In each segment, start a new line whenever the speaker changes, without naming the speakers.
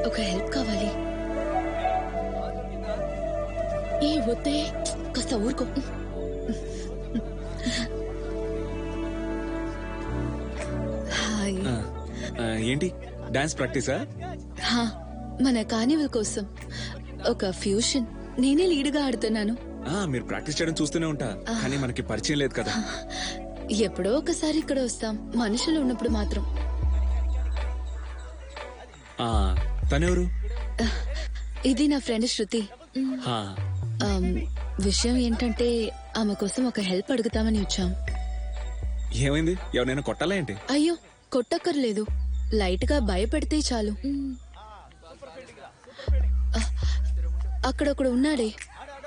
ఒక హెల్ప్ కావాలి. ఏ వద్దే, కాస్త ఊరుకో. హాయ్.
ఏంటి డాన్స్ ప్రాక్టీసా?
మన కార్నివల్ కోసం ఒక ఫ్యూషన్ నేనే లీడ్గా ఆడుతున్నాను.
మీరు ప్రాక్టీస్ చేయడం చూస్తూనే ఉంటా, కానీ మనకి పరిచయం లేదు కదా.
ఎప్పుడో ఒకసారి ఇక్కడ వస్తాం, మనుషులు ఉన్నప్పుడు మాత్రం.
తనెవరు?
ఇది నా ఫ్రెండ్ శృతి. విషయం ఏంటంటే ఆమె కోసం ఒక హెల్ప్ అడుగుతామని వచ్చాం.
ఏమైంది? ఎవరైనా కొట్టాలా ఏంటి?
అయ్యో, కొట్టక్కర్లేదు, లైట్ గా భయపెడితే చాలు. అక్కడొకడు ఉన్నాడే,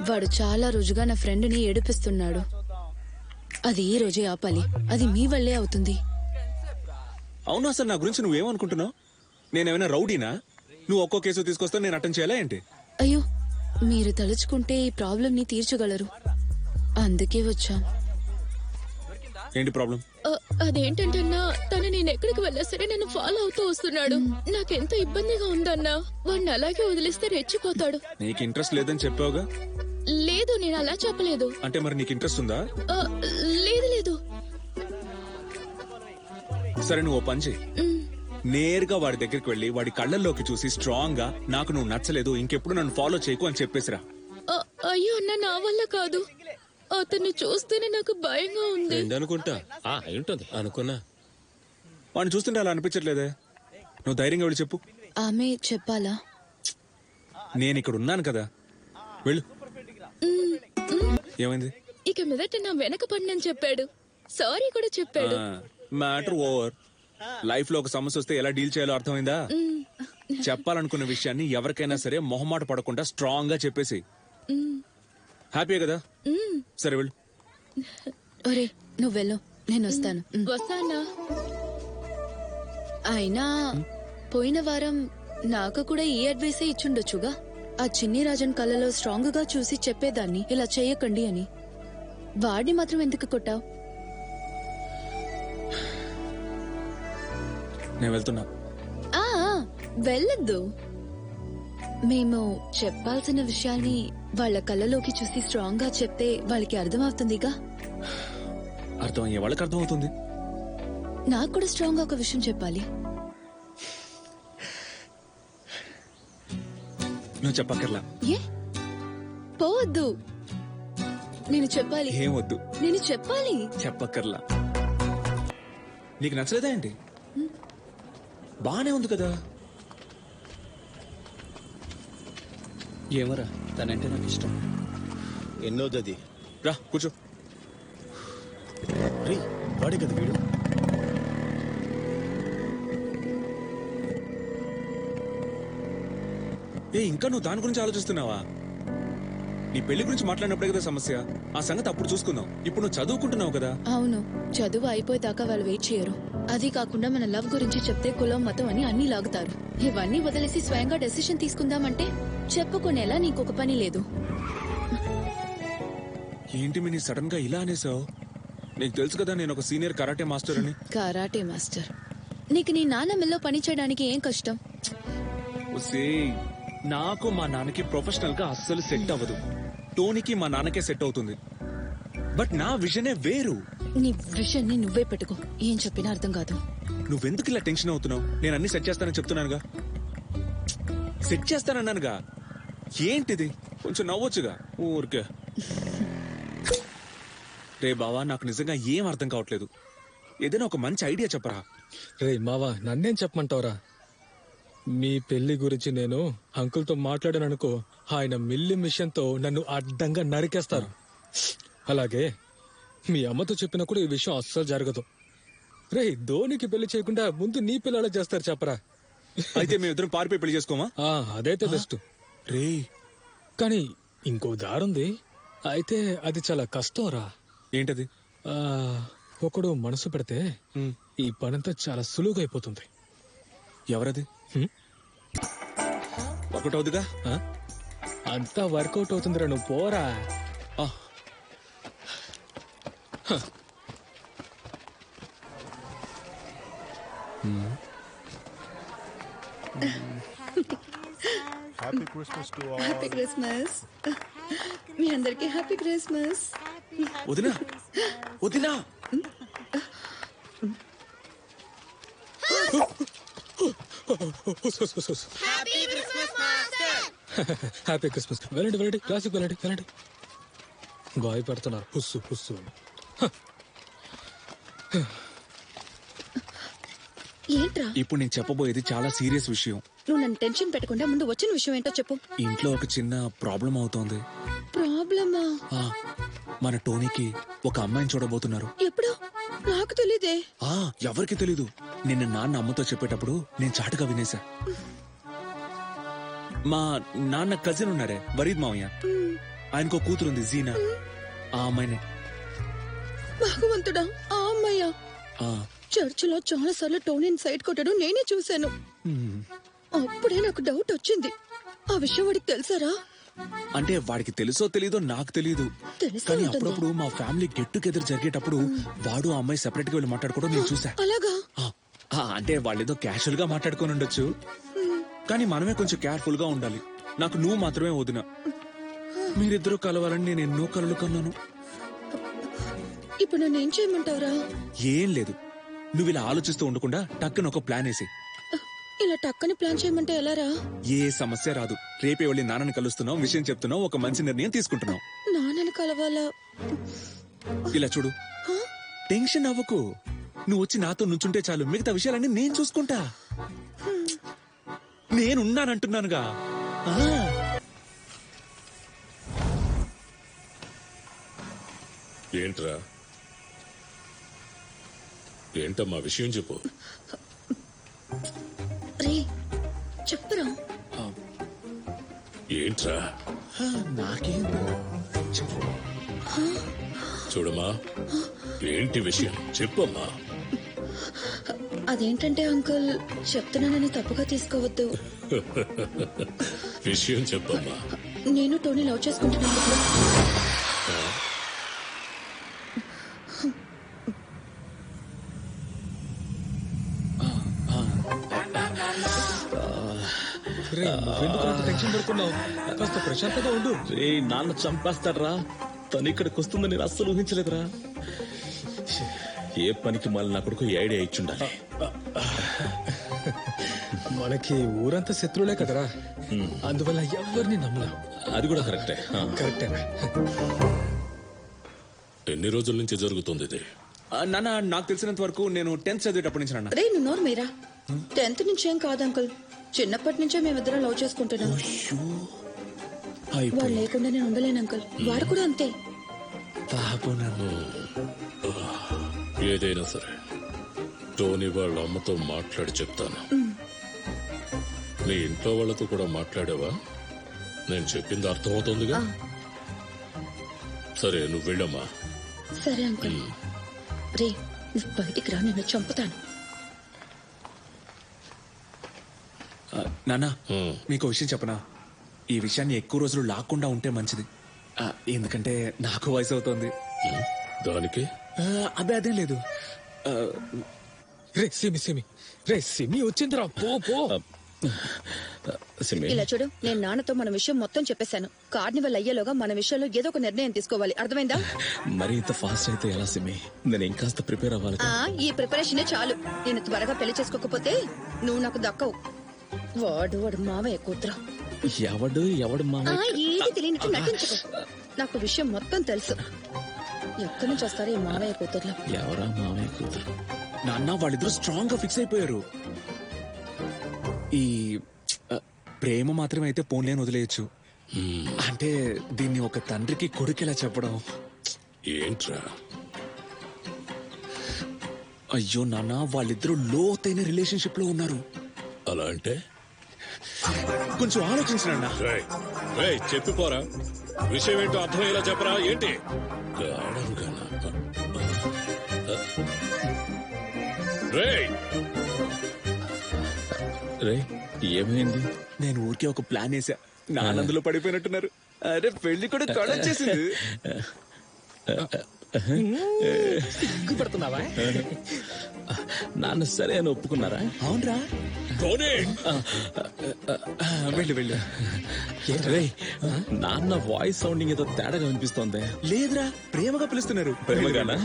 వాడు చాలా రోజుగా నా ఫ్రెండ్ ని ఏడిపిస్తున్నాడు. అది ఈ రోజే ఆపాలి, అది మీ వల్లే అవుతుంది.
అవును, అసలు నా గురించి నువ్వేమనుకుంటున్నావు? నేనేమైనా రౌడీనా? నువ్వు ఒక్కో కేసు తీసుకొస్తా నేను అటెండ్ చేయాలా ఏంటి?
అయ్యో, మీరు తలుచుకుంటే ఈ ప్రాబ్లం ని తీర్చగలరు, అందుకే వచ్చాం.
ఏంటి ప్రాబ్లం?
అదేంటంటన్నా, తను నేను ఎక్కడికి వెళ్ళా సరే నన్ను ఫాలో అవుతూ వస్తున్నాడు. నాకెంత ఇబ్బందిగా ఉందన్నా. వాడిని అలాగే వదిలేస్తే రెచ్చిపోతాడు.
నీకు ఇంట్రెస్ట్ లేదని చెప్పావుగా?
లేదు, నేను అలా చెప్పలేదు.
అంటే మరి నీకు ఇంట్రెస్ట్ ఉందా?
లేదు లేదు.
సరే, నువ్వు ఓ పని చెయ్యి. నేరుగా వాడి దగ్గరికి వెళ్ళి వాడి కళ్ళల్లోకి చూసి స్ట్రాంగ్ గా, నాకు నువ్వు నచ్చలేదు, ఇంకెప్పుడు నన్ను ఫాలో చేయకు అని చెప్పేసిరా.
అయ్యో అన్న, నా వల్ల కాదు. అతన్ని చూస్తేనే నాకు భయంగా ఉంది.
అనుకుంటా ఏంటది అనుకున్నా.
వాడిని చూస్తుంటే అలా అనిపించట్లేదే. నువ్వు ధైర్యంగా వెళ్ళి చెప్పు.
ఆమె చెప్పాలా?
నేను ఇక్కడ ఉన్నాను కదా, వెళ్ళు. ఏమైంది?
ఇక మీదట నా వెనక పడినని చెప్పాడు. సారీ కూడా చెప్పాడు.
Matter over. లైఫ్ లో ఒక సమస్య వస్తే ఎలా డీల్ చేయాలో అర్థమైందా? చెప్పాలనుకున్న విషయాన్ని ఎవరికైనా సరే మొహమాట పడకుండా స్ట్రాంగ్ గా చెప్పేసి. హ్యాపీ కదా? సరే వెళ్ళు.
ఒరే, నువ్వు వెళ్ళు, నేను వస్తాను.
వస్తానా?
అయినా పోయిన వారం నాకు కూడా ఈ అడ్వైసే ఇచ్చుండొచ్చుగా. ఆ చిన్ని రాజన్ కళ్ళలో స్ట్రాంగ్ గా చూసి చెప్పేదాన్ని, ఇలా చేయకండి అని. వాడిని మాత్రం ఎందుకు కొట్టావు?
నేను వెళ్తున్నా.
వెళ్ళొద్దు. మేము చెప్పాల్సిన విషయాన్ని వాళ్ళ కళ్ళలోకి చూసి స్ట్రాంగ్ గా చెప్తే వాళ్ళకి అర్థమవుతుందిగా.
అర్థమయ్యే వాళ్ళకి అర్థమవుతుంది.
నాకు కూడా స్ట్రాంగ్ గా ఒక విషయం చెప్పాలి.
నువ్వు చెప్పక్కర్లా.
ఏ పోవద్దు, నేను చెప్పాలి.
ఏం వద్దు,
నేను చెప్పాలి.
చెప్పక్కర్లా. నీకు నచ్చలేదా ఏంటి? బానే ఉంది కదా.
ఏమరా, తనంటే నాకు ఇష్టం. ఎన్నోదది?
రా కూర్చో.
రే, వాడే కదా వీడు.
ఇంకా నువ్వు దాని గురించి ఆలోచిస్తున్నావా? నీ పెళ్లి గురించి మాట్లాడినప్పుడే కదా సమస్య. ఆ సంగతి అప్పుడు చూసుకుందాం. ఇప్పుడు నువ్వు చదువుకుంటున్నావు కదా.
అవును, చదువు అయిపోయేదాకా వాళ్ళు వెయిట్ చేయరు. అది కాకుండా మన లవ్ గురించి చెప్తే కులం మతం అని అన్ని లాగుతారు. ఇవన్నీ వదిలేసి స్వయంగా డెసిషన్ తీసుకుందామంటే చెప్పుకునేలా నీకొక పని లేదు.
ఏంటి మీ సడన్ గా ఇలా అనేసావు? నీకు తెలుసు కదా నేను ఒక సీనియర్ కరాటే మాస్టర్ అని.
Karate master? నీకు నీ నాన్న మిల్లో పని చేయడానికి ఏం కష్టం?
నాకు మా నాన్నకి ప్రొఫెషనల్ గా అస్సలు సెట్ అవ్వదు. టోనీకి మా నాన్నకే సెట్ అవుతుంది. బట్ నా విజనే వేరు.
నీ విజన్ ని నువ్వే పెట్టుకో, ఏం చెప్పినా అర్థం కాదు.
నువ్వెందుకు ఇలా టెన్షన్ అవుతున్నావు? నేను అన్ని సెట్ చేస్తానని చెప్తున్నానుగా. సెట్ చేస్తానన్నానుగా. ఏంటిది? కొంచెం నవ్వొచ్చుగా ఊరికే. రే బావా, నాకు నిజంగా ఏం అర్థం కావట్లేదు. ఏదైనా ఒక మంచి ఐడియా చెప్పరా.
రే మావా, నన్నేం చెప్పమంటావురా? మీ పెళ్లి గురించి నేను అంకుల్తో మాట్లాడాననుకో, ఆయన మిల్లి మిషన్ తో నన్ను అడ్డంగా నరికేస్తారు. అలాగే మీ అమ్మతో చెప్పినా కూడా ఈ విషయం అస్సలు జరగదు. రే, ధోనికి పెళ్లి చేయకుండా ముందు నీ పిల్లలా చేస్తారు చెప్పరా.
అయితే మేమిద్దరం పారిపోయి పెళ్లి చేసుకోమా?
అదైతే బెస్ట్
రే.
కానీ ఇంకో దారుంది. అయితే అది చాలా కష్టం రా.
ఏంటది?
ఒకడు మనసు పెడితే ఈ పనంతా చాలా సులువుగా అయిపోతుంది.
ఎవరది? ఒకటవుదుగా.
అంతా వర్కౌట్ అవుతుందిరా, నువ్వు పోరా.
Happy Christmas to all.
Happy Christmas. మీ అందరికి హ్యాపీ క్రిస్మస్.
వదినా వదినా
హ్యాపీ క్రిస్మస్. వెళ్ళండి వెళ్ళండి, క్లాసిక్ వెళ్ళండి వెళ్ళండి. భయపడుతున్నారు హుస్సు హుస్సు.
ఏంట్రా
ఇప్పుడు నేను చెప్పబోయేది చాలా సీరియస్ విషయం.
నువ్వు నన్ను టెన్షన్ పెట్టకుండా ముందు వచ్చిన విషయం ఏంటో చెప్పు.
ఇంట్లో ఒక చిన్న ప్రాబ్లం అవుతోంది.
ప్రాబ్లమా?
ఆ, మన టోనీకి ఒక అమ్మాయిని చూడబోతున్నారు.
ఎప్పుడు? నాకు తెలీదే.
ఎవరికి తెలీదు. నిన్న నాన్న అమ్మతో చెప్పేటప్పుడు నేను చాటుగా వినేశా. మా నాన్న కజిన్ ఉన్నారే వరీద్ మావయ్య, ఆయనకో కూతురుంది జీనా. ఆ అమ్మాయిని
భగవంతుడా, ఆ అమ్మాయ్యా? చర్చిలో చాలా సార్లు టోనీని సైడ్ కొట్టడం నేనే చూశాను. అప్పుడే నాకు డౌట్ వచ్చింది. ఆ విషయం వాడికి తెలుసారా?
అంటే వాడికి తెలుసో తెలీదో నాకు తెలీదు.
తెలిసే
కానీ
ఉంటుందా?
అప్పుడప్పుడు మా ఫ్యామిలీ గెట్ టుగెదర్ జరిగేటప్పుడు వాడు ఆ అమ్మాయి సెపరేట్ గా వెళ్ళి మాట్లాడుకోవడం నేను చూసా.
అలాగా?
అంటే వాళ్ళేదో క్యాషువల్ గా మాట్లాడుకొని ఉండొచ్చు, కానీ మనమే కొంచెం కేర్ఫుల్ గా ఉండాలి. నాకు నువ్వు మాత్రమే వదిన. మీరిద్దరూ కలవాలని నేను ఎన్నో కలలు కన్నాను.
ఇప్పుడు నన్ను ఏం చేయమంటావురా?
ఏం లేదు, నువ్వు ఇలా ఆలోచిస్తూ ఉండకుండా టక్కున ఒక ప్లాన్ వేసి.
ఇలా టక్కని ప్లాన్ చేయమంటే ఎలారా?
ఏ సమస్య రాదు. రేపే వెళ్ళి నాన్నని కలుస్తున్నావు, విషయం చెప్తున్నావు, ఒక మంచి నిర్ణయం తీసుకుంటున్నావు.
నాన్నని కలవాలా?
ఇలా చూడు, టెన్షన్ అవ్వకు. నువ్వు వచ్చి నాతో నుంచుంటే చాలు, మిగతా విషయాలన్నీ నేను చూసుకుంటా. నేనున్నానంటున్నానుగా.
ఏంట్రా? ఏంటమ్మా విషయం చెప్పు.
రే చెప్పురా.
ఏంట్రా?
నాకేం
చూడమ్మా, ఏంటి విషయం చెప్పమ్మా.
అదేంటంటే అంకుల్, చెప్తున్నానని తప్పుగా తీసుకోవద్దు.
విషయం చెప్పమ్మా.
నేను టోనీ లవ్ చేసుకుంటున్నాను.
రే, నువ్వెందుకు అంత టెన్షన్ పడుతున్నావు? కాస్త ప్రశాంతంగా ఉండు.
రే, నాన్న చంపేస్తాడ్రా. తను ఇక్కడికి వస్తుందని నేను అస్సలు ఊహించలేదురా. ఏ పనికి మళ్ళీ నా కొడుకు ఈ ఐడియా ఇచ్చుండాలి.
మనకి ఊరంతా శత్రువులే కదరా, అందువల్ల ఎవరిని నమ్మలేం.
అది కూడా కరెక్టే.
కరెక్టేనా?
ఎన్ని రోజుల నుంచి జరుగుతుంది ఇది?
నాన్న, నాకు తెలిసినంత వరకు నేను 10th చదివేటప్పటి నుంచి నాన్న.
రే నువ్వు నోరు మీరా. 10th నుంచి ఏం కాదు అంకుల్, చిన్నప్పటి నుంచే మేమిద్దరం లవ్ చేసుకుంటున్నాం. వాడు లేకుండా నేను ఉండలేను అంకుల్. వాడు కూడా అంతే.
ఏదైనా సరే టోనీ వాళ్ళ అమ్మతో మాట్లాడి చెప్తాను. మీ ఇంట్లో వాళ్ళతో కూడా మాట్లాడావా? నేను చెప్పింది అర్థమవుతుందిగా. సరే, నువ్వు వెళ్ళమ్మా.
సరే అంకుల్. రే నువ్వు బయటికి రా, నిన్ను చంపుతాను.
నాన్న, మీకు విషయం చెప్పనా? ఈ విషయాన్ని ఎక్కువ రోజులు లాక్కుండా ఉంటే మంచిది. ఎందుకంటే నాకు వయసు అవుతోంది.
దానికి
అదేం లేదు.
రే సిమి రే సిమి వచ్చిందిరా, పో పో.
సిమి,
ఇలా చూడు, నేను నాన్నతో మన విషయం మొత్తం చెప్పేశాను. కార్నివల్ అయ్యేలోగా మన విషయంలో ఏదో ఒక నిర్ణయం తీసుకోవాలి. అర్థమైందా?
మరి ఇంత ఫాస్ట్ అయితే ఎలా సిమి? నేను ఇంకాస్త ప్రిపేర్ అవ్వాలి.
ఈ ప్రిపరేషనే చాలు. నేను త్వరగా పెళ్లి చేసుకోకపోతే నువ్వు నాకు దక్కవు. వాడు మావయ్య కూతురు.
ఎవడు మామ?
ఏది తెలియనట్టు నటించుకో. నాకు విషయం మొత్తం తెలుసు. ఎక్కడి నుంచి వస్తారో ఈ మావయ్య కూతుర్లో.
ఎవరా మామయ్య కూతురు?
నాన్న, వాళ్ళిద్దరూ స్ట్రాంగ్ గా ఫిక్స్ అయిపోయారు. ఈ ప్రేమ మాత్రమే అయితే పోన్లేని వదిలేయచ్చు. అంటే దీన్ని ఒక తండ్రికి కొడుకెలా చెప్పడం?
ఏంట్రా?
అయ్యో నాన్న, వాళ్ళిద్దరూ లోతైన రిలేషన్షిప్ లో ఉన్నారు.
అలా అంటే
కొంచెం ఆలోచించండి.
చెప్పిపోరా, విషయం ఏంటో అర్థమయ్యేలా చెప్పరా. ఏంటి?
రే, ఏమైంది?
నేను ఊరికే ఒక ప్లాన్ వేసా. నానందులో పడిపోయినట్టున్నారు. అరే, పెళ్లి కూడా కడొచ్చేసింది.
సిగ్గుపడుతున్నావా?
నాన్న సరే అని ఒప్పుకున్నారా?
అవునరా,
టోనీ
వెళ్ళు వెళ్ళు.
రేయ్, నాన్న వాయిస్ సౌండింగ్ ఏదో తేడాగా వినిపిస్తోంది.
లేదురా, ప్రేమగా పిలుస్తున్నారు.
ప్రేమగానా?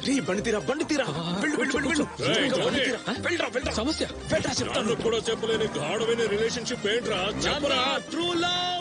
రీ, బండి తీరా, బండి తీరా. వెళ్ళు, వెళ్ళు, వెళ్ళు, వెళ్ళు.
ఏయ్, టోనీ,
వెళ్ళరా, వెళ్ళరా.
సమస్య
వెళ్ళరా చెప్తాను.
నాన్నకు కూడా చెప్పలేని గాఢమైన రిలేషన్షిప్ ఏంట్రా చెప్పరా?
True love.